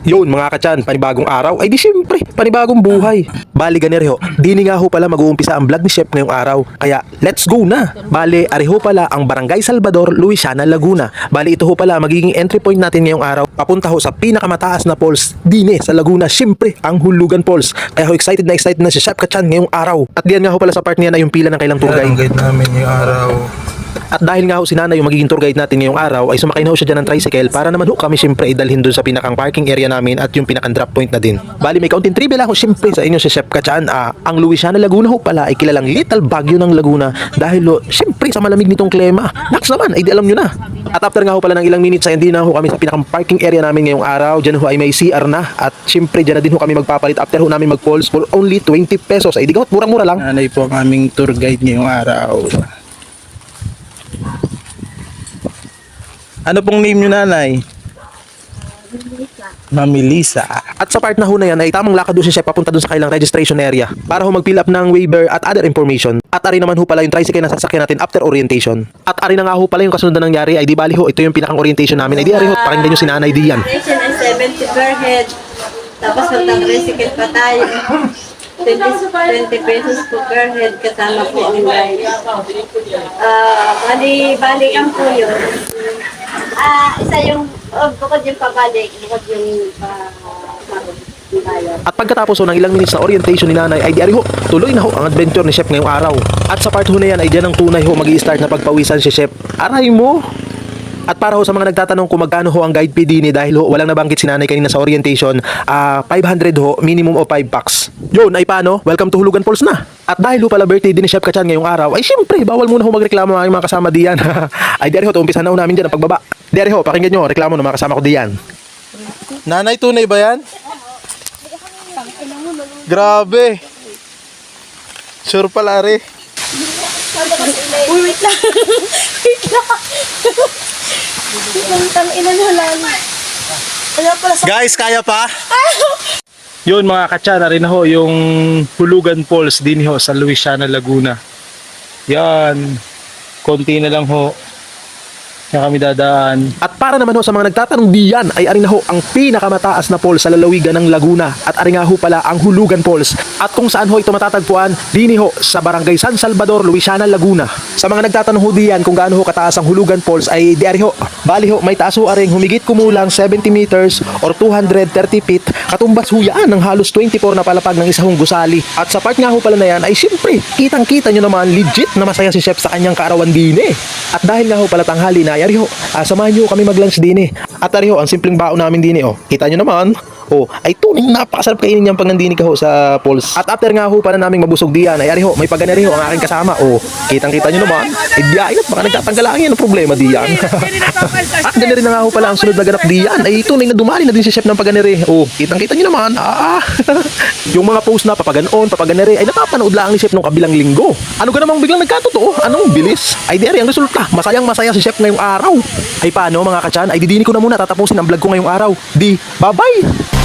Yun mga kachan, panibagong araw ay di syempre, panibagong buhay. Bali ganere ho, dini nga ho pala mag-uumpisa ang vlog ni Chef ngayong araw. Kaya let's go na. Bali, ari ho pala ang Barangay Salvador, Luisiana, Laguna. Bali ito ho pala magiging entry point natin ngayong araw. Papunta ho sa pinakamataas na falls dini sa Laguna, syempre ang Hulugan Falls. Kaya ho excited na si Chef Kachan ngayong araw. At diyan nga ho pala sa part niya na yung pila ng kailang tour guide. Guide namin yung araw. At dahil nga ho si Nanay yung magiging tour guide natin ngayong araw, ay sumakay na ho siya dyan ng tricycle para naman ho kami syempre idalhin dun sa pinakang parking area namin at yung pinakang drop point na din. Bali may kaunting trivia lang ho syempre sa inyo si Chef Kachan. Ang Luisiana, Laguna ho pala ay kilalang Little Baguio ng Laguna dahil ho syempre sa malamig nitong klima. Naks naman, ay di alam nyo na. At after nga ho pala ng ilang minutes ay hindi na ho kami sa pinakang parking area namin ngayong araw. Dyan ho ay may CR na at syempre dyan na din ho kami magpapalit after ho namin mag-falls for only 20 pesos. Ay di gamot, murang-mura lang. Nanay po ang aming tour guide ngayong araw. Ano pong name nyo, nanay? Mami Lisa. At sa part na ho na yan ay tamang lakad doon si Chef papunta doon sa kailang registration area para ho mag-fill up ng waiver at other information. At ari naman ho pala yung tricycle na sasakyan natin after orientation. At ari na nga ho pala yung kasunod na nangyari ay di bali ho ito yung pinakang orientation namin. Ay di ari ho, pakinggan nyo si Nanay Dian. Orientation ay 70 per head. Tapos mag-tricycle pa tayo. 20 pesos po per head kasama po ang ride. Bali ang po yun. Isa yung bukod yung pabalik, bukod yung bayad. At pagkatapos ho ng ilang minutes na orientation ni Nanay ay di ari ho, tuloy na ho ang adventure ni Chef ngayong araw. At sa part ho na yan ay dyan ang tunay ho mag-i-start na pagpawisan si Chef. Aray mo! At para ho sa mga nagtatanong kung magkano ho ang guide fee din dahil ho walang nabanggit si Nanay kanina sa orientation, 500 ho, minimum of 5 packs. Yun ay paano? Welcome to Hulugan Falls na. At dahil ho pala birthday din ni Chef Kachan ngayong araw, ay syempre bawal muna ho magreklamo ang mga kasama diyan. Ay diyan ho, umpisahan na ho namin dyan ang pagbaba. Diyan ho, pakinggan nyo, reklamo ng mga kasama ko diyan. Nanay, tunay ba yan? Grabe. Sure pala, re. Uy, wait lang. Wait lang. Tang ina na lang. Wala pala sa... Guys, kaya pa? Yun mga katsa, na rin ho yung Hulugan Falls din ho sa Luisiana, Laguna. Yan. Konti na lang ho. Na kami dadaan. At para naman ho sa mga nagtatanong diyan ay ari na ho ang pinakamataas na falls sa lalawigan ng Laguna. At ari nga ho pala ang Hulugan Falls. At kung saan ho ito matatagpuan, dini ho sa Barangay San Salvador, Luisiana, Laguna. Sa mga nagtatanong ho diyan kung gaano ho kataas ang Hulugan Falls ay di ari ho. Bali ho, may taas ho aring humigit kumulang 70 meters or 230 feet. Katumbas ho yan ng halos 24 na palapag ng isang gusali. At sa part nga ho pala na yan ay siyempre, kitang-kita nyo naman legit na masaya si Chef sa kanyang kaarawan dini. At dahil nga ho pala tanghali na, ari ho, samahan nyo kami mag-lunch dini. At ari ho, ang simpleng baon namin dini, oh. Kita nyo naman, oh, ay tunay napakasarap kainin niyang pag nandini ka ho sa falls. At after nga ho pala naming mabusog diyan, ay ari ho, may pagganari ho ang aking kasama, oh. Kitang-kita nyo naman, ay diyan at baka nagtatanggalangin ang problema diyan. At ganari na nga ho pala ang sunod na ganap diyan, ay tunay na dumali na din si Chef ng pagganari, oh. Kitang-kita nyo naman, yung mga post na papaganon, papaganari, ay napapanood lang ni Chef nung kabilang linggo. Ano ka namang biglang nagkatotoo? Anong bilis? Ay di ari ang resulta, masayang masaya si Chef ngayong araw. Ay paano mga kachan, ay didini ko na muna tatapusin ang vlog ko ngayong araw. Di, bye-bye!